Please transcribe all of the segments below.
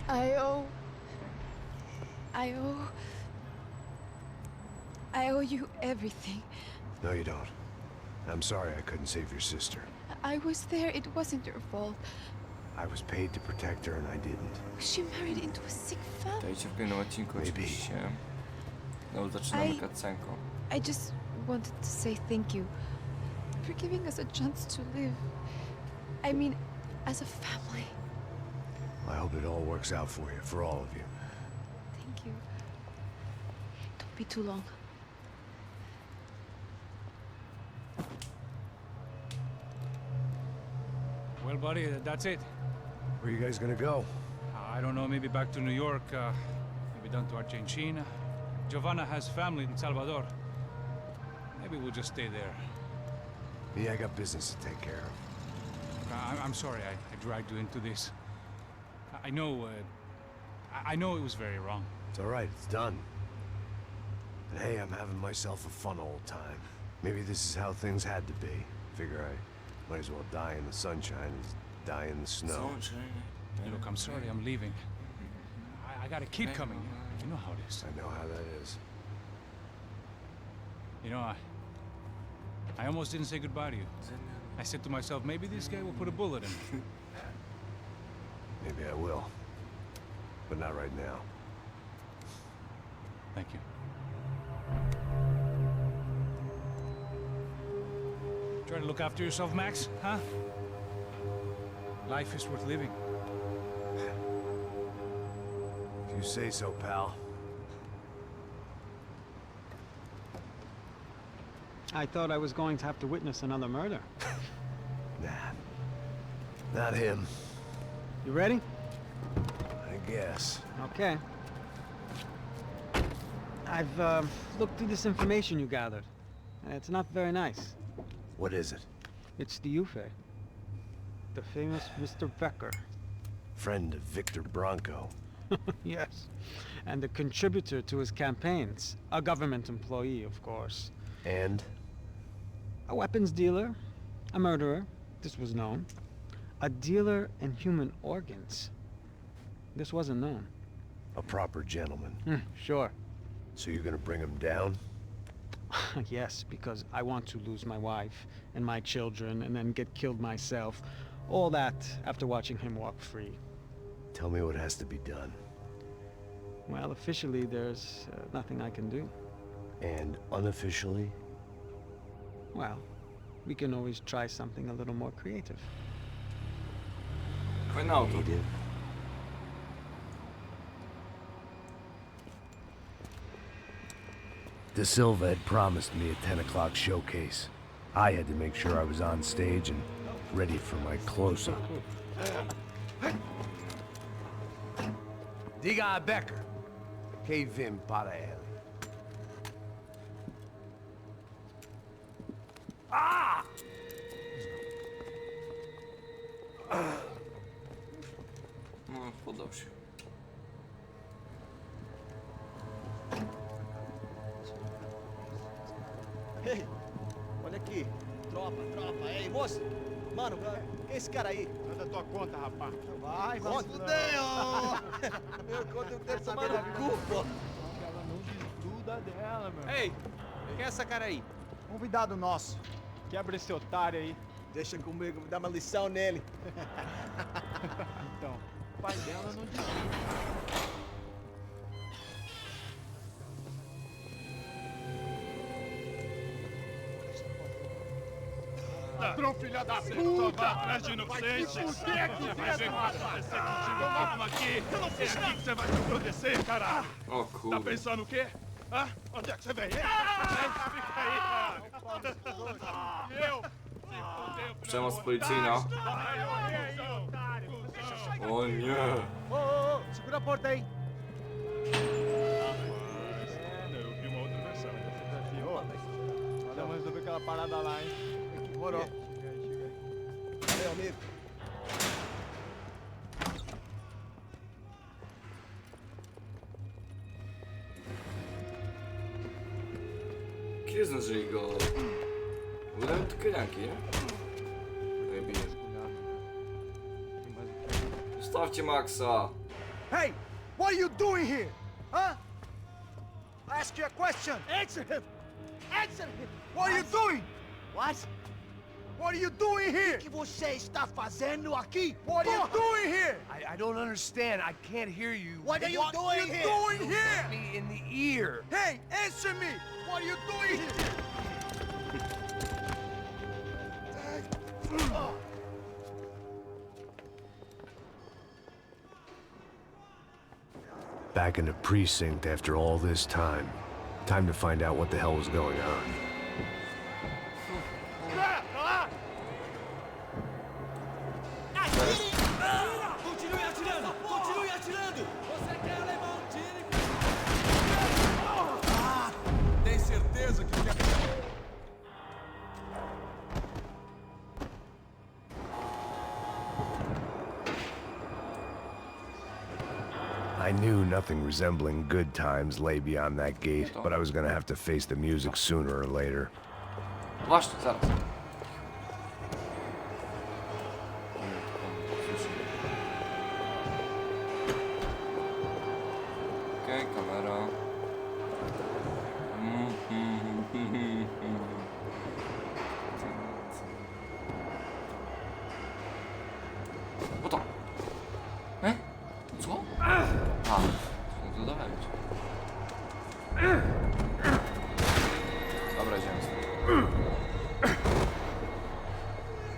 I owe... I owe... I owe you everything. No, you don't. I'm sorry I couldn't save your sister. I was there. It wasn't your fault. I was paid to protect her and I didn't. She married into a sick family. Witajcie w kolejnym odcinku oczywiście. No, zaczynamy cutscenką. I just wanted to say thank you for giving us a chance to live. I mean, as a family. I hope it all works out for you, for all of you. Thank you. Don't be too long. Well, buddy, that's it. Where are you guys gonna go? I don't know, maybe back to New York, maybe down to Argentina. Giovanna has family in Salvador. Maybe we'll just stay there. Yeah, I got business to take care of. I'm sorry I dragged you into this. I know, I know it was very wrong. It's all right, it's done. And hey, I'm having myself a fun old time. Maybe this is how things had to be. Figure I might as well die in the sunshine as die in the snow. Look, I'm sorry I'm leaving. I got a kid coming. You know how it is. I know how that is. You know, I almost didn't say goodbye to you. I said to myself, maybe this guy will put a bullet in me. Maybe I will. But not right now. Thank you. Try to look after yourself, Max, huh? Life is worth living. If you say so, pal. I thought I was going to have to witness another murder. Nah. Not him. You ready? I guess. Okay. I've looked through this information you gathered. And it's not very nice. What is it? It's the Ufe. The famous Mr. Becker. Friend of Victor Bronco. Yes. And a contributor to his campaigns. A government employee, of course. And? A weapons dealer. A murderer. This was known. A dealer in human organs. This wasn't known. A proper gentleman. Sure. So you're gonna bring him down? Yes, because I want to lose my wife and my children and then get killed myself. All that after watching him walk free. Tell me what has to be done. Well, officially there's nothing I can do. And unofficially? Well, we can always try something a little more creative. Fajne auto. Needed. De Silva had promised me a 10 o'clock showcase. I had to make sure I was on stage and ready for my close-up. Diga a Becker. Que vim para ele. Ah! No, podał się. Ei, olha aqui. Tropa, tropa. Ei, moço. Mano, quem é esse cara aí? Manda tua conta, rapaz. Vai fudeu! Meu conta eu quero tomar no cu, pô. Ela não desgruda dela, meu. Ei, quem é essa cara aí? Convidado nosso. Quebra esse otário aí. Deixa comigo, vou dar uma lição nele. Então, o pai dela não desgruda. Ladrão, filha da puta! Atrás de inocente! Vai se fuder aqui dentro, rapaz! Vamos aqui! Eu não fiz nada! Você vai se proteger, caralho! O Tá kurde. pensando o quê? Hã? Onde é que você vem? Fica aí, cara! Eu? Se fudeu, Przemoc policyjna. O nie. Ô, segura a porta aí! Eu vi uma outra versão. Vamos resolver aquela parada lá, hein? Demorou. Chega aí. Meu amigo. Kiedy zdążyli go... Udają te kajaki, nie? Wybiję. Zostawcie Maxa. Hey, what are you doing here? Huh? I ask you a question. Answer him. Answer him. What are you doing? What? What are you doing here? O que você está fazendo aqui? What are you doing here? I don't understand. I can't hear you. What are you doing here? What are you doing here? Me in the ear. Hey, answer me. What are you doing here? Back in the precinct after all this time. Time to find out what the hell was going on. Continue atirando! Continue atirando! Você quer levar um tiro? Tem certeza que quer... I knew nothing resembling good times lay beyond that gate, but I was gonna have to face the music sooner or later. Właśnie, zaraz. Okej, kamera. O to. Co? A, to dodać. Dobra, idziemy stąd.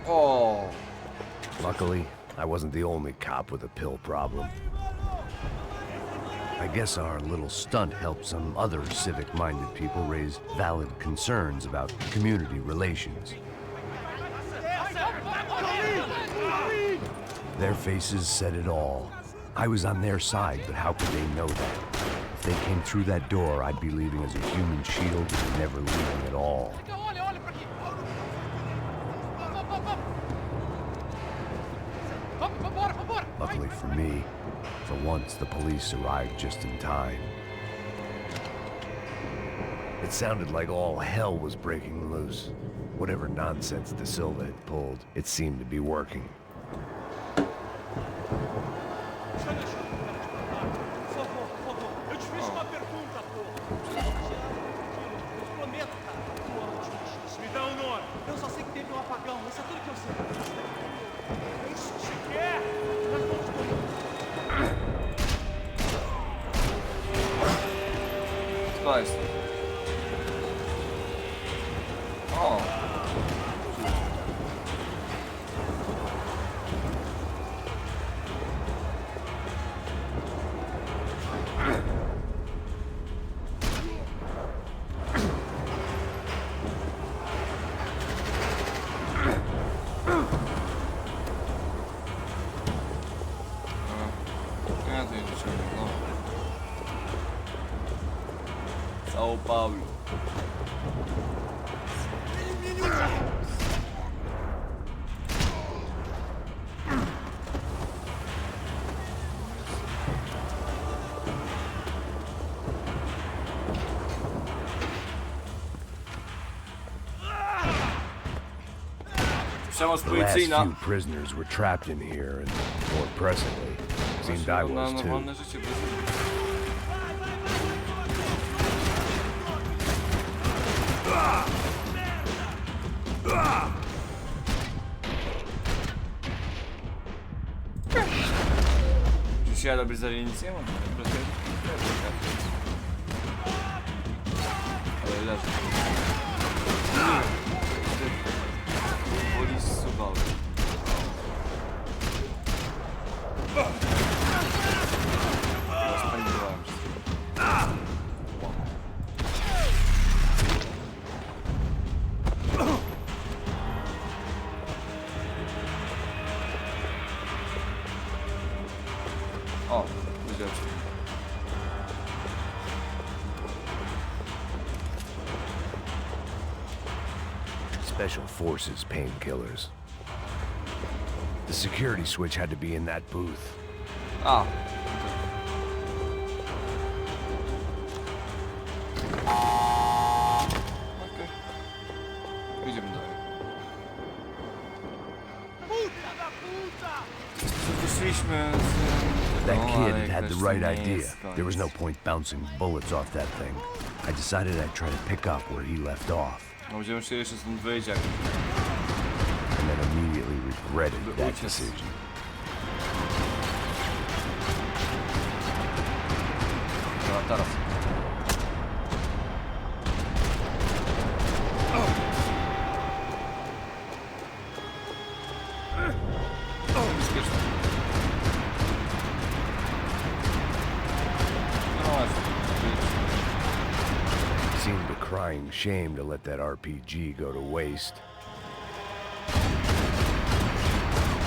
O! Luckily, I wasn't the only cop with a pill problem. I guess our little stunt helped some other civic-minded people raise valid concerns about community relations. Their faces said it all. I was on their side, but how could they know that? If they came through that door, I'd be leaving as a human shield and never leaving at all. Luckily for me, for once the police arrived just in time. It sounded like all hell was breaking loose. Whatever nonsense De Silva had pulled, it seemed to be working. Eu te fiz uma pergunta, pô. Prometo, cara, que tu ama de justiça. Me dá um nome. Eu só sei que teve um apagão, isso é tudo que eu sei. É isso que você quer? Nós vamos correr. Co jest? O! Ja tu jedzie ciągle, no. São Paulo. Przemoc The last policyjna. few prisoners were trapped in here, and more pressingly, seemed I was too. Normalne życie bez... Czy się robić za linicję? Ale leży. Polis suwały. Rozpędziłem się. O, widziałem. Special Forces painkillers. The security switch had to be in that booth. A. Okej. Idziemy dalej. Wyszliśmy z... That No, kid ale had had right nie idea. jest koniec. There was no point bouncing bullets off that thing. I decided I'd try to pick up where he left off, No będziemy chcieli jeszcze stąd wyjść, jak and then immediately regretted But that uciec. decision. Dobra, teraz. Bezpieczne. No właśnie. Seemed a crying shame to let that RPG go to waste.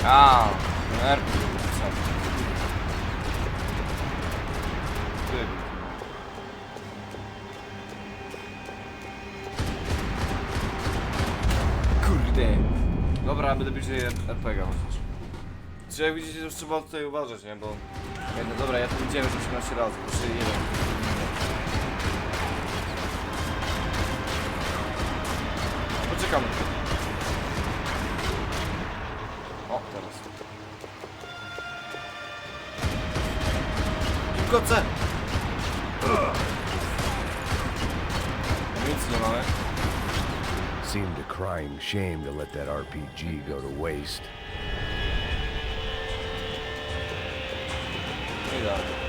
A, nerwy. Co? Ty. Kurde. Dobra, będę bliżej RPG chociaż. Czy jak widzicie, już trzeba tutaj uważać, nie? Bo... No dobra, ja to widziałem już 18 razy, jeszcze jeden. Poczekamy. O, teraz. Koce! Nic nie mamy. Seemed a crying shame to let that RPG go to waste. No i dalej.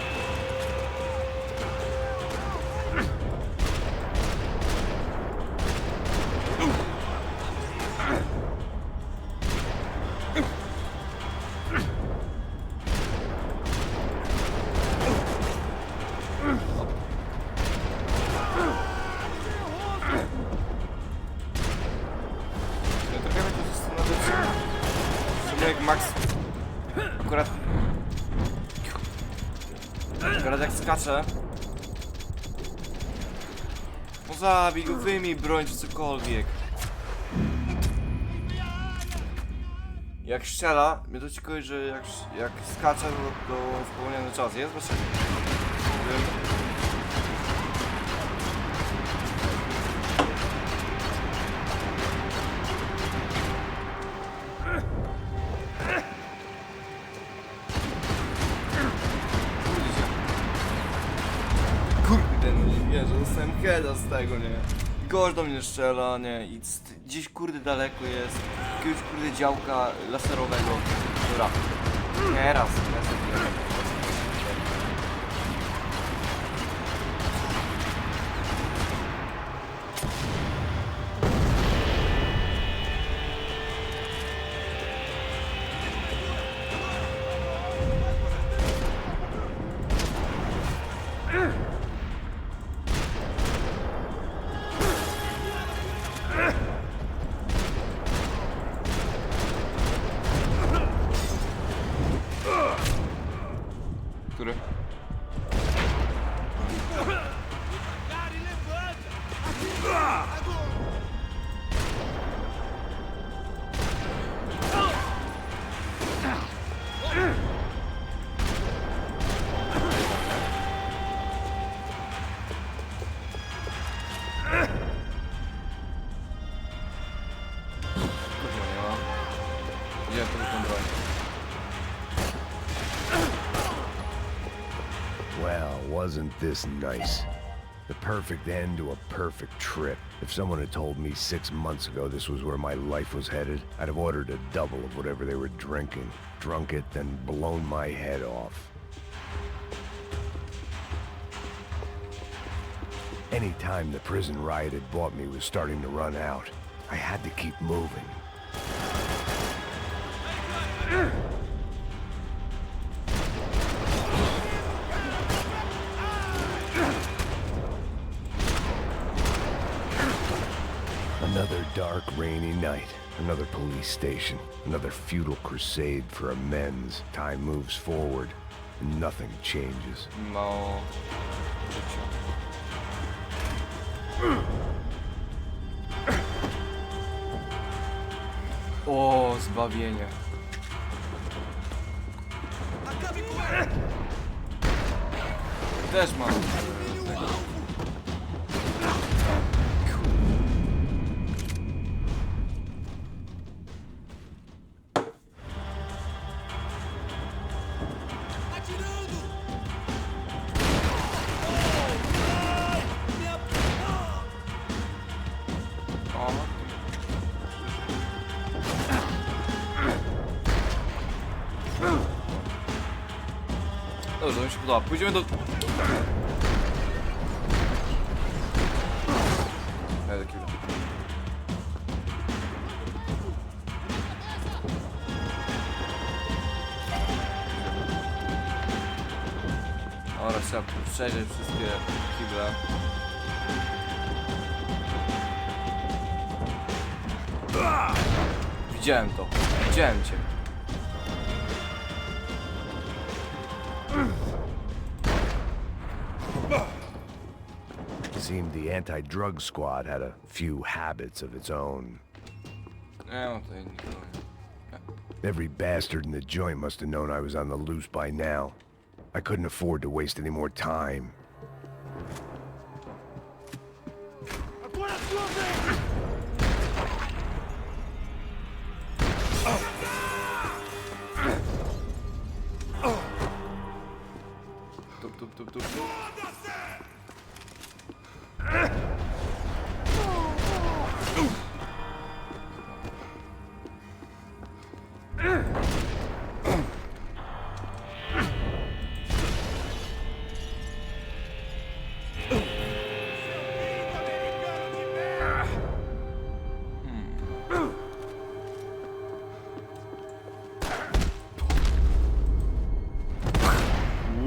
Ja trochę mnie to zastanawia, czy jak Max akurat jak skacze, no zabij go, wyjmij broń czy cokolwiek. Jak strzela, mnie to ci kojarzy, że jak skacze, to spowolniony czas jest, właśnie. Kurde, no nie wierzę, dostałem heada z tego, nie? Gość do mnie strzela, nie? I gdzieś kurde daleko jest, jakiegoś kurde działka laserowego. Dobra, teraz. Który? Kurwa, nie ma. Gdzie to jest tą broń? Well, wasn't this nice? The perfect end to a perfect trip. If someone had told me 6 months ago this was where my life was headed, I'd have ordered a double of whatever they were drinking, drunk it, then blown my head off. Any time the prison riot had bought me was starting to run out. I had to keep moving. Another dark, rainy night. Another police station. Another futile crusade for amends. Time moves forward, and nothing changes. Mało życia. O, zbawienie. Też mam. Tego. Dobrze, to mi się podoba. Pójdziemy do... Dobra, trzeba przejrzeć wszystkie kible. Widziałem to. Widziałem cię. It seemed the anti-drug squad had a few habits of its own. Nie mam tutaj nikogo. Every bastard in the joint must have known I was on the loose by now. I couldn't afford to waste any more time. Tup, tup, tup, tup.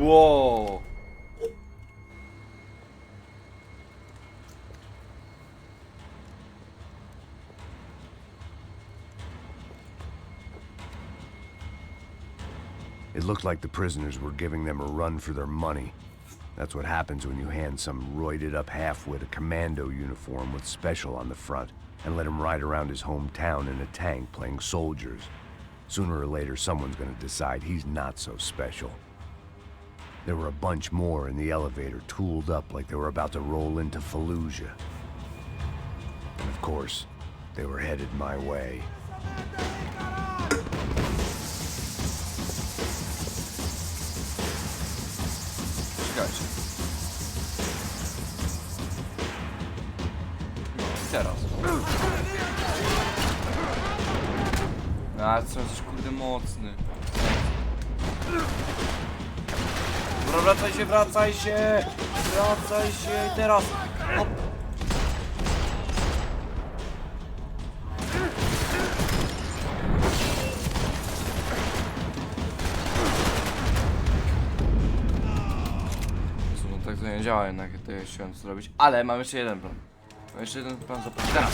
Wow. It looked like the prisoners were giving them a run for their money. That's what happens when you hand some roided-up half-wit a commando uniform with special on the front and let him ride around his hometown in a tank playing soldiers. Sooner or later, someone's gonna decide he's not so special. There were a bunch more in the elevator, tooled up like they were about to roll into Fallujah. And of course, they were headed my way. Czekajcie. Teraz. A, co jesteś kurde mocny. Dobra, wracaj się, wracaj się! Wracaj się i teraz! Hop. No tak to nie działa jednak, jak to ja chciałem zrobić. Ale mam jeszcze jeden plan. Mam jeszcze jeden plan zaprosić. Teraz!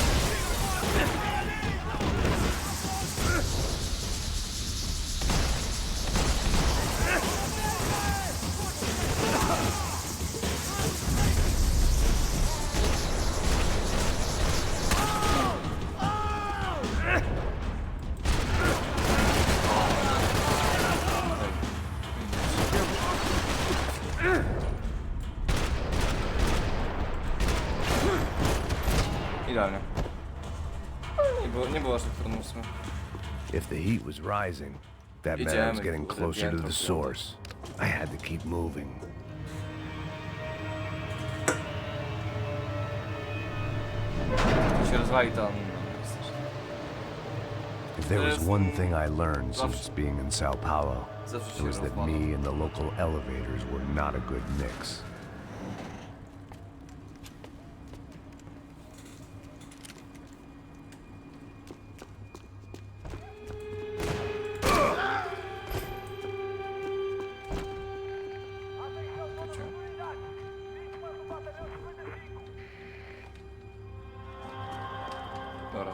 Idealnie. Nie było aż tak trudno w sumie. If the heat was rising, that meant I was getting closer to the source. I had to keep moving. Się rozwali tam. If there was one thing I learned since being in Sao Paulo, it was that me and the local elevators were not a good mix. Dobra.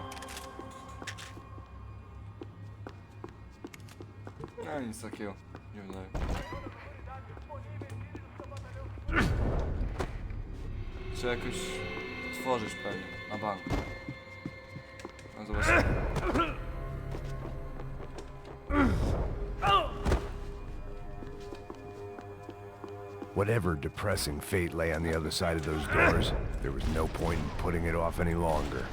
No nic takiego. Nie wydaje. Trzeba jakoś tworzyć pewnie na banku. No zobaczymy. Whatever depressing fate lay on the other side of those doors, there was no point in putting it off any longer.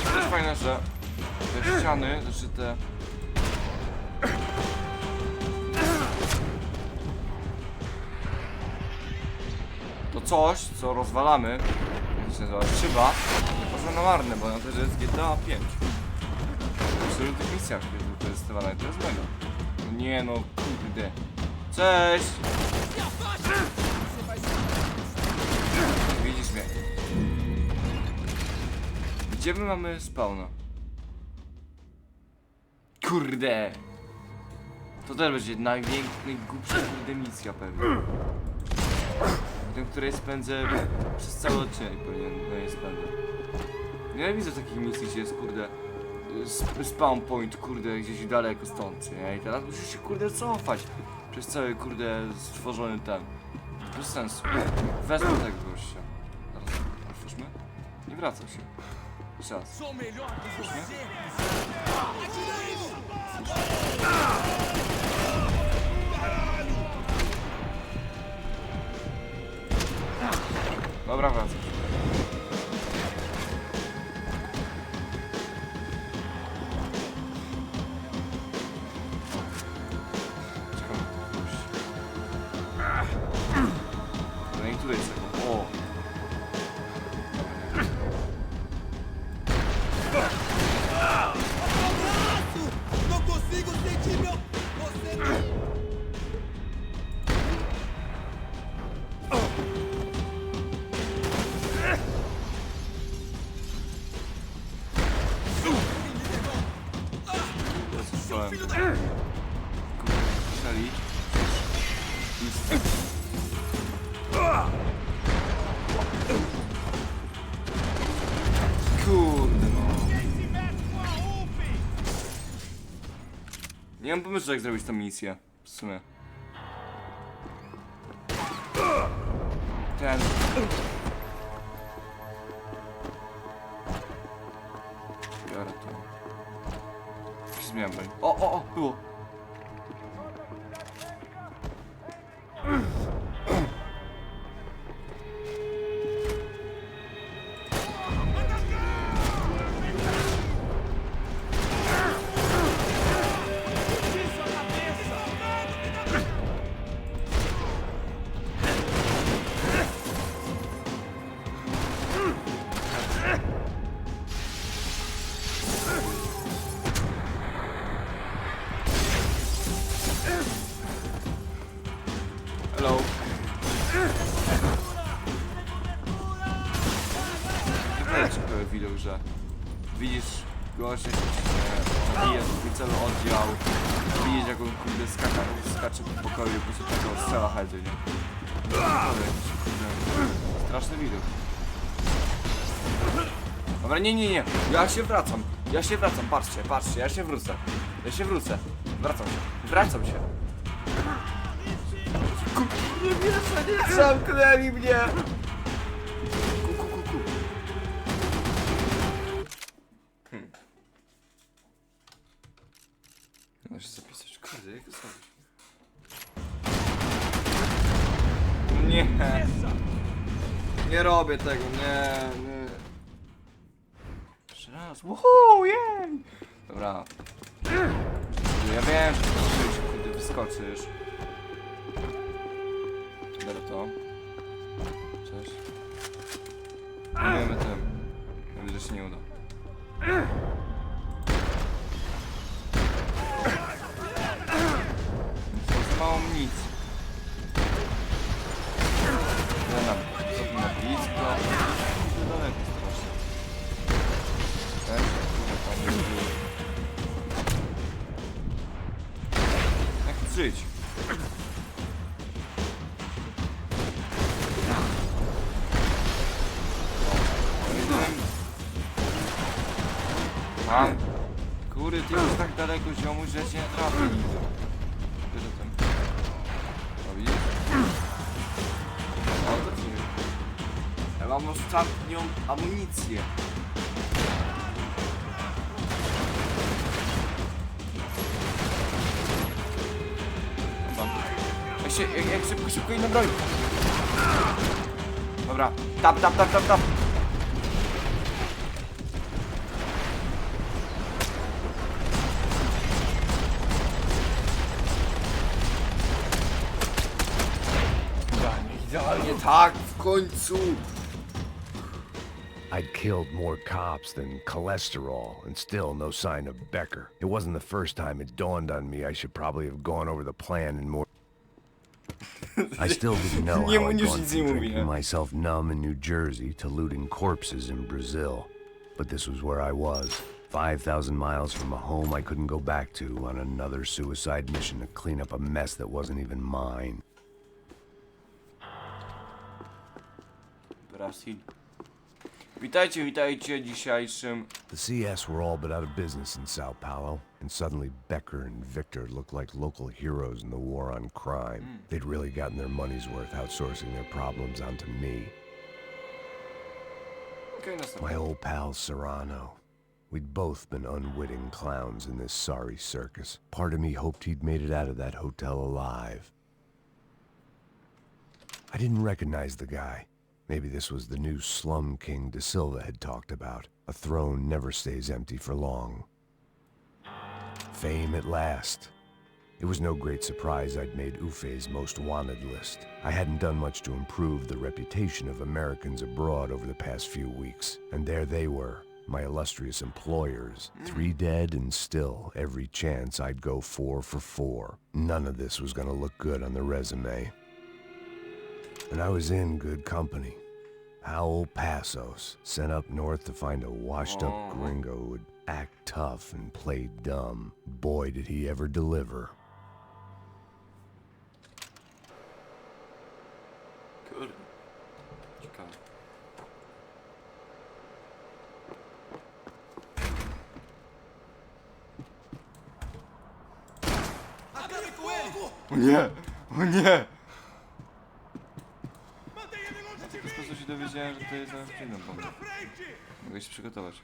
To jest fajne, że te ściany, znaczy te... to coś, co rozwalamy, jak się nazywa, szyba, nie poszło na marne, bo na to, że jest GTA 5. W tych misjach jest wykorzystywane, to jest mega. No nie no, kurde. Cześć! Widzisz mnie. Gdzie my mamy spawna? Kurde! To też będzie najgłupsza kurde misja pewnie. Tym, której spędzę przez cały odcinek powinien spędzę. Nienawidzę takich misji, gdzie jest kurde spawn point kurde gdzieś daleko stąd, nie? I teraz musisz się kurde cofać przez cały kurde stworzony ten. Bez sensu. Wezmę tego gościa. Zaraz, otwórzmy. Nie wracam się. Jeszcze raz. Otwórzmy. Dobra, wracam się. No i tutaj trzeba. O! Não consigo sentir meu... Você... Strzeli. Kurde no. Nie mam pomysłu jak zrobić tą misję. W sumie. Ten. Biorę to. Jakiś zmian broń. O, było. Hello. Ciekawy widok, że widzisz gościa, jak bije swój cały oddział, widzisz jak on kurde skacze po pokoju i po prostu taką strzela heady, nie? Straszny widok. Dobra, nie, ja się wracam, patrzcie, ja się wrócę, wracam się. Nie wierzę, nie zamknęli mnie! Muszę zapisać, kurde, jak to zrobić? Nie! Nie robię tego, nie. Jeszcze raz, woohoo, jej! Dobra. Ja wiem, że to kurde wyskoczysz. Biorę to. Cześć. Próbujemy tym. Ja widzę, że się nie uda. Za mało amunicji. Ja to na blisko. To daleko strasznie. Też, kurde, tam jest było. Jak żyć? A? Kurde, ty już tak daleko ziomuś, że cię nie trafi nigdy. Bierze ten. O, widzisz? O, to ci. Ja mam ostatnią amunicję. Dobra. Jak szybko inną broń. Dobra. Tap. Idealnie tak, w końcu! I'd killed more cops than cholesterol, and still no sign of Becker. It wasn't the first time it dawned on me I should probably have gone over the plan in more... I still didn't know Nie how I'd już gone nic nie from mówi, drinking nie? myself numb in New Jersey to looting corpses in Brazil. But this was where I was, 5,000 miles from a home I couldn't go back to on another suicide mission to clean up a mess that wasn't even mine. Brasil. Witajcie, witajcie dzisiejszym... The CS were all but out of business in Sao Paulo, and suddenly Becker and Victor looked like local heroes in the war on crime. They'd really gotten their money's worth outsourcing their problems onto me. Okej, następny. My old pal Serrano. We'd both been unwitting clowns in this sorry circus. Part of me hoped he'd made it out of that hotel alive. I didn't recognize the guy. Maybe this was the new slum king De Silva had talked about. A throne never stays empty for long. Fame at last. It was no great surprise I'd made Ufe's most wanted list. I hadn't done much to improve the reputation of Americans abroad over the past few weeks. And there they were, my illustrious employers. 3 dead and still every chance I'd go 4 for 4. None of this was gonna look good on the resume. And I was in good company. Howell Passos, sent up north to find a washed-up gringo who would act tough and play dumb. Boy, did he ever deliver. Kurde. Ciekawe. O nie! O nie! W sposób się dowiedziałem, że to jest na wczynem pomysł. Mogę się przygotować.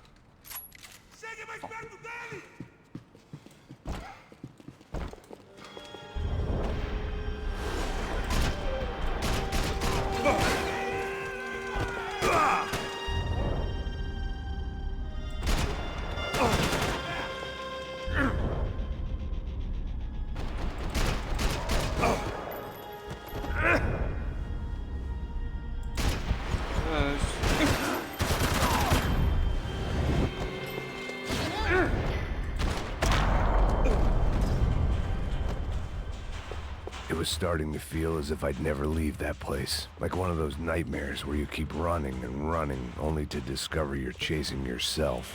It was starting to feel as if I'd never leave that place. Like one of those nightmares where you keep running and running, only to discover you're chasing yourself.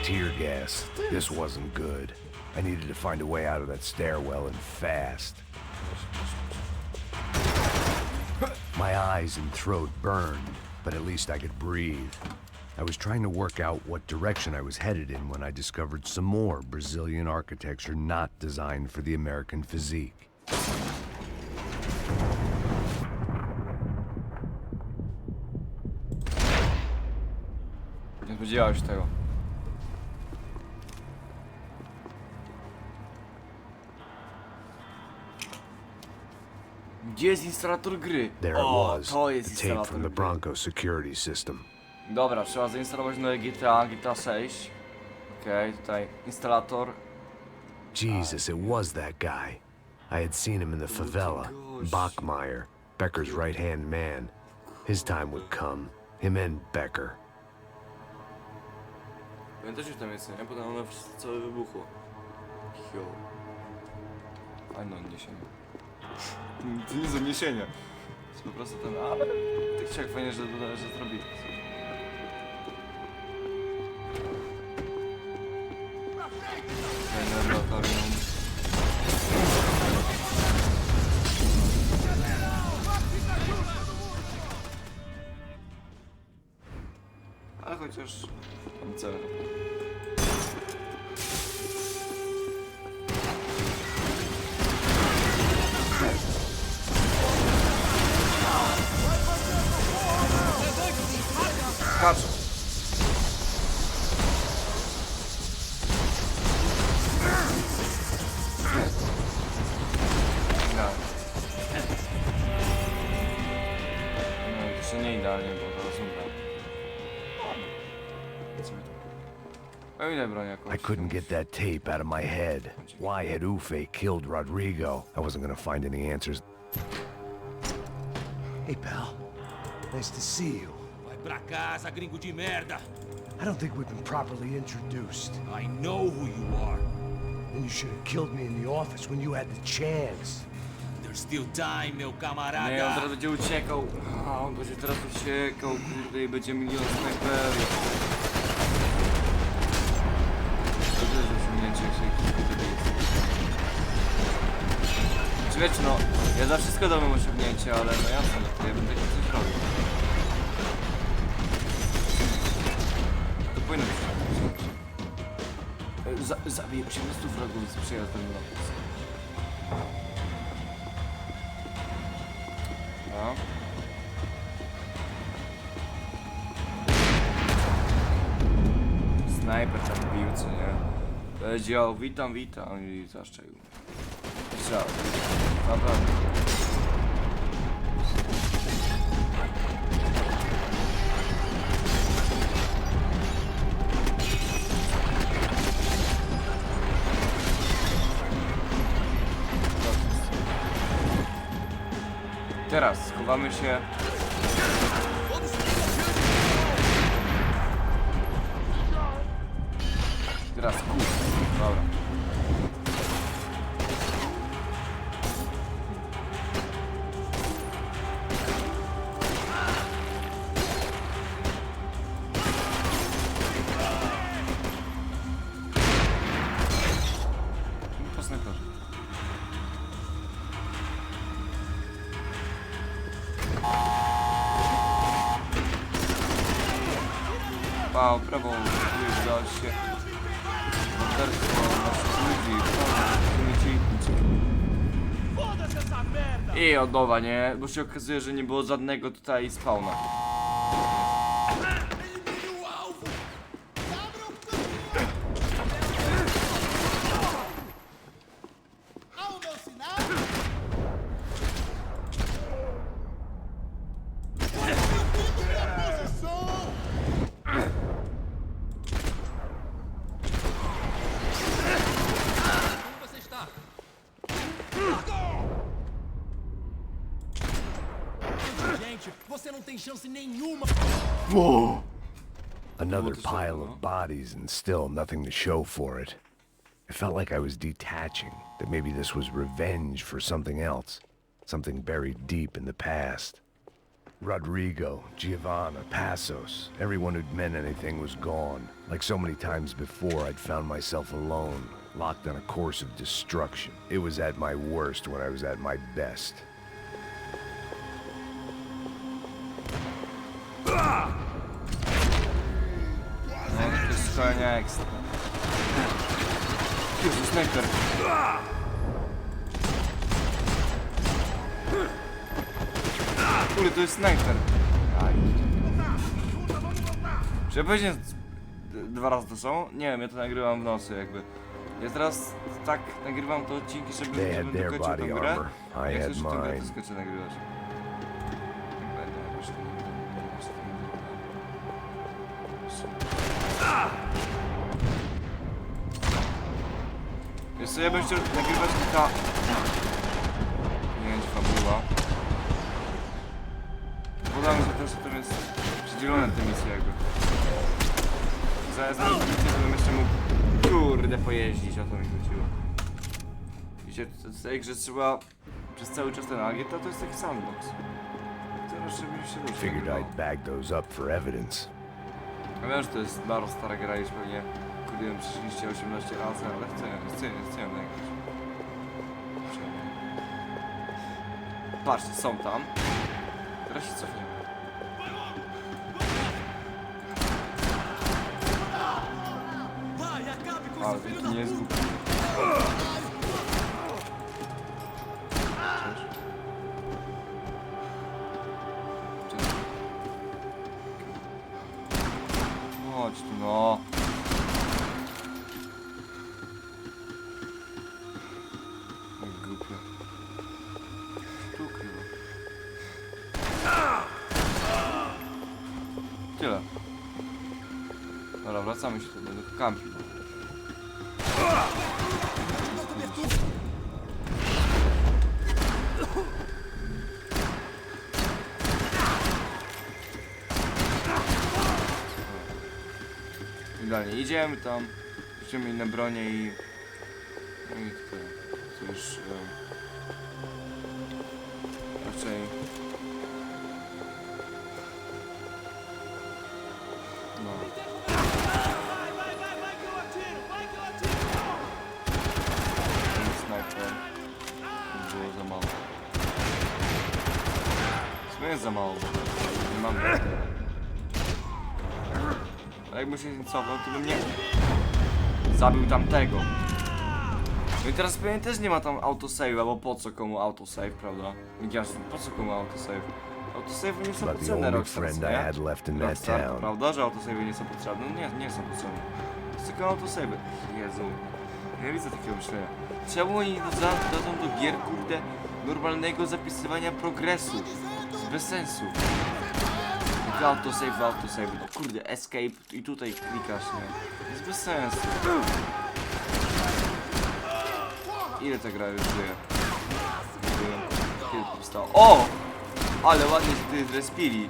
Tear gas. This wasn't good. I needed to find a way out of that stairwell and fast. My eyes and throat burned, but at least I could breathe. I was trying to work out what direction I was headed in when I discovered some more Brazilian architecture not designed for the American physique. Nie spodziewałem się tego. Gdzie jest instalator gry? There it O, was, to a jest tape instalator from the gry. Bronco security system. Dobra, trzeba zainstalować nowe GTA 6. Okej, tutaj instalator. Jesus, it was that guy. I had seen him in the favela. Bachmeyer, Becker's right-hand man. His time would come. Him and Becker. Pamiętasz, że tam jest, nie? Potem ono całe wybuchło. Jo. Fajne odniesienie. To nie jest odniesienie. To jest po prostu ten... Ale... Tak się jak fajnie, że zrobili. Fajne laboratorium. Ale chociaż... Mam cel. Skacz! No, jeszcze nie idealnie, bo zaraz umrę. Co my tu? Pełne broń jakoś. I couldn't get that tape out of my head. Why had Ufe killed Rodrigo? I wasn't gonna find any answers. Hey, pal. Nice to see you. Vai pra casa, gringo de merda! I don't think we've been properly introduced. I know who you are. And you should have killed me in the office when you had the chance. There's still time, meu Nie, on camarada. teraz będzie uciekał. A, on będzie teraz uciekał, kurde, i będzie milion snajperów. To też osiągnięcie, jak się kurde jest. Czy wiecie, no, ja za wszystko dałem osiągnięcie, ale no jasne, to ja bym takie coś robił. To powinno być osiągnięcie. Zabiję 18 wrogów z przyjazdem na napis. No. Snajper tam bił, co nie? Powiedział, witam, witam i zaszczelił. Strzał. Naprawdę. Teraz schowamy się. Teraz kur. Dobra. Po snajperze. Wow, brawo, udało się. Morderstwo naszych ludzi, i od nowa, nie? Bo się okazuje, że nie było żadnego tutaj spawna. Você não tem chance nenhuma. Whoa! Another pile of bodies and still nothing to show for it. It felt like I was detaching, that maybe this was revenge for something else, something buried deep in the past. Rodrigo, Giovanna, Passos, everyone who'd meant anything was gone. Like so many times before, I'd found myself alone, locked on a course of destruction. It was at my worst when I was at my best. No, to jest szkolenia ekstra. Jezu, snajper. Kurde, to jest snajper. Aj. Czy ja powiedziałem dwa razy to są? Nie wiem, ja to nagrywam w nocy jakby. Ja teraz tak nagrywam te odcinki, żebym dokończył tę grę. Jak chcesz tę grę, to skończę nagrywać. Tak będę jakoś tam. Wiesz co, ja bym chciał nagrywać kilka... Nie wiem, czy fabuła. Podoba mi się też, że to jest przydzielone te misje jakby. Zaraz misję, żebym jeszcze mógł kurde pojeździć, o to mi chodziło. Widzicie, w tej grze trzeba przez cały czas ten agita, to jest taki sandbox. Teraz żeby się ruszyć. Figured I'd bag those up for evidence. Ja wiem, że to jest bardzo stara gra, już pewnie kurde ją przeszliście 18 razy, ale chcę ją nagrać. Patrzcie, są tam. Teraz się cofniemy. Ale to nie jest głupie. Chodź tu, no. Głupie. Tu ukrywa. Tyle. Dobra, wracam wracamy się tu, będę tu kampił. Idealnie, idziemy tam, weźmiemy inne bronie i... No i tutaj, to już... raczej... No. Ten snajper było za mało. W sumie jest za mało, bo nie mam... A jakby się nie cofał, to bym nie zabił tamtego. No i teraz pewnie też nie ma tam autosave, albo po co komu autosave, prawda? Jasne, po co komu autosave? Autosave nie są About the potrzebne, only Rockstar, friend I nie? had left in that Rockstar, town. prawda, że autosave nie są potrzebne? No nie są potrzebne. To jest tylko autosave. Jezu, nie widzę takiego myślenia. Czemu oni dadzą do gier, kurde, normalnego zapisywania progresu? To jest bez sensu. Tylko autosave, no kurde, escape i tutaj klikasz, nie? To jest bez sensu. Ile ta gra już żyje? Kiedy to powstało? O! Ale ładnie się tutaj zrespili.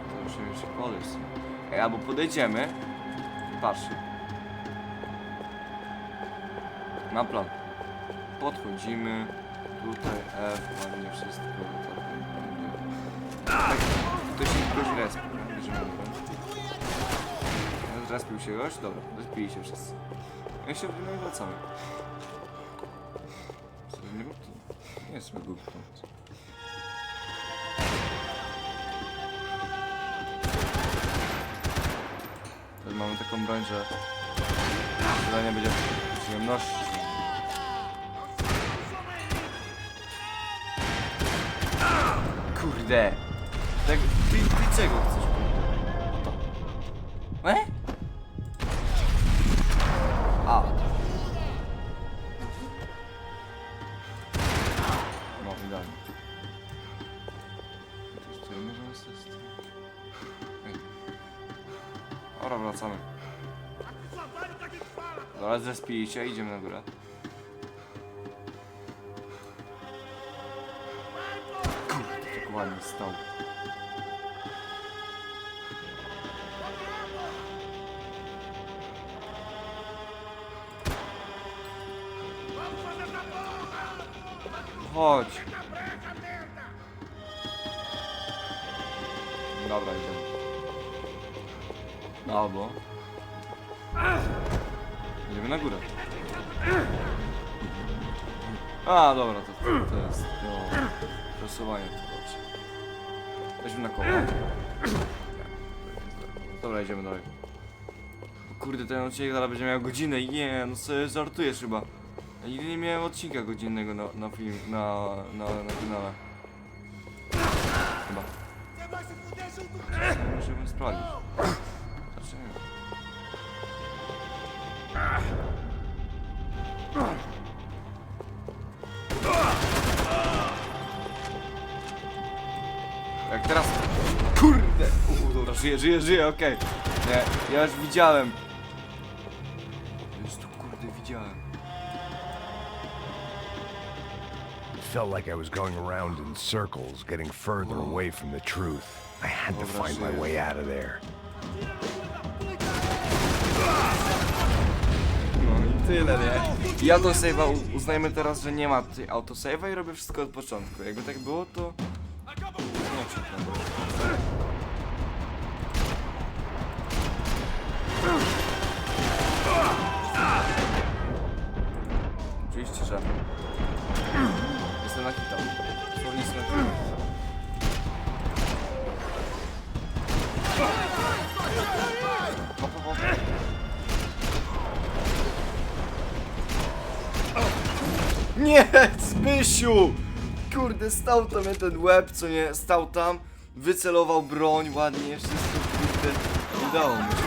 To musimy się podejść. Ej, albo podejdziemy. Patrzcie. Na plan. Podchodzimy. Tutaj F, ładnie wszystko. Tak, ktoś się kogoś respi. Bierzemy broń. Zrespił się goś? Dobra, zrespili się wszyscy. Ja się no i wracamy. Co, nie był to? Nie jest mi głupi pomysł. Teraz mamy taką broń, że zadanie będzie przyjemności. Kurde! Tak, ty czego chcesz? To. A. No, idealnie. To jest możemy sobie... Dobra, wracamy. Dobra, zrespili się, idziemy na górę. Kurde, tak ładnie stał. Chodź. Dobra, idziemy. Albo... idziemy na górę. A, dobra, to jest przesuwanie to dobrze. Weźmy na koło. Dobra, idziemy dalej. Kurde, ten odcinek zaraz będzie miał godzinę i nie, no sobie żartujesz chyba. Ja nigdy nie miałem odcinka godzinnego na film, na kanale. Chyba. Musimy sprawdzić. Zaczynamy. Jak teraz... Kurde! Dobra, żyję, okej. Nie, ja już widziałem. Już tu kurde widziałem. It felt like I was going around in circles, getting further away from the truth. I had to find my way out of there. No i tyle, nie? I autosave'a uznajmy teraz, że nie ma tutaj autosave'a i robię wszystko od początku. Jakby tak było, to... Nie przepraszam. Oczywiście, że... Jestem na hitał. Słownie jestem na hitał. Hop. Nie, Zbysiu! Kurde, stał tam ten łeb, co nie, stał tam, wycelował broń ładnie, wszystko, kurde, udało mu się.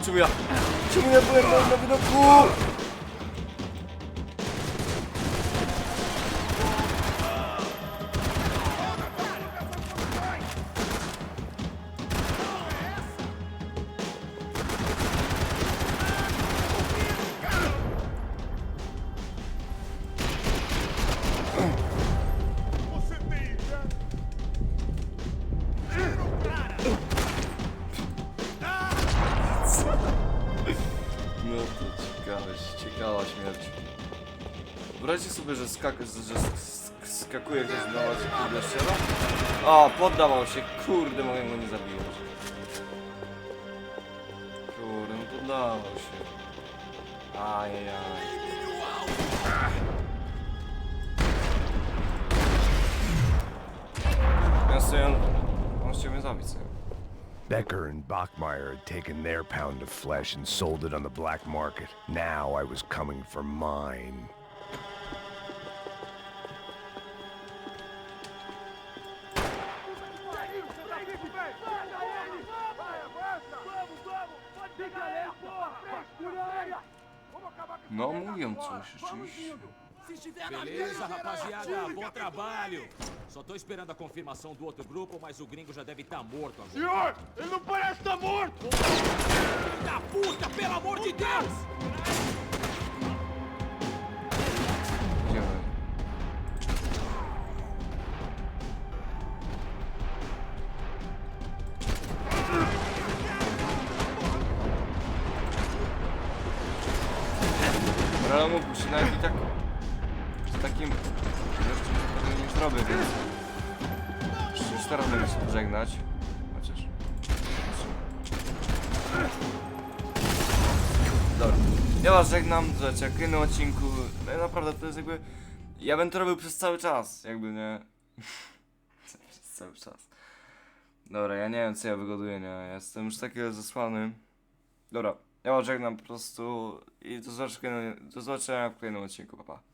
Czemu ja byłem na widoku? No to ciekawa śmierć. Wyobraźcie sobie, że skakuje ktoś na was i kurde strzela? O, poddawał się, kurde, mogę go nie zabijać. Kurde, no poddawał się. Ajajaj. Ja sobie, on chciał mnie zabić sobie. Becker and Bachmeyer had taken their pound of flesh and sold it on the black market. Now I was coming for mine. No, mówią coś, rzeczywiście. Beleza, rapaziada, bom trabalho. Só tô esperando a confirmação do outro grupo, mas o gringo já deve estar morto agora. Senhor, ele não parece estar morto! Filho da puta, pelo amor de Deus! Idziemy. Ale mógł przynajmniej tak... z takim... jeszcze tego nie zrobię, więc... Już teraz będę się pożegnać. Chociaż... Dobra. Ja was żegnam, zobaczcie, jak w innym odcinku... No naprawdę, to jest jakby... Ja bym to robił przez cały czas, jakby nie... przez cały czas. Dobra, ja nie wiem, co ja wygoduję, nie? Ja jestem już taki zesłany. Dobra. Ja was żegnam po prostu i do zobaczenia w kolejnym odcinku, pa pa.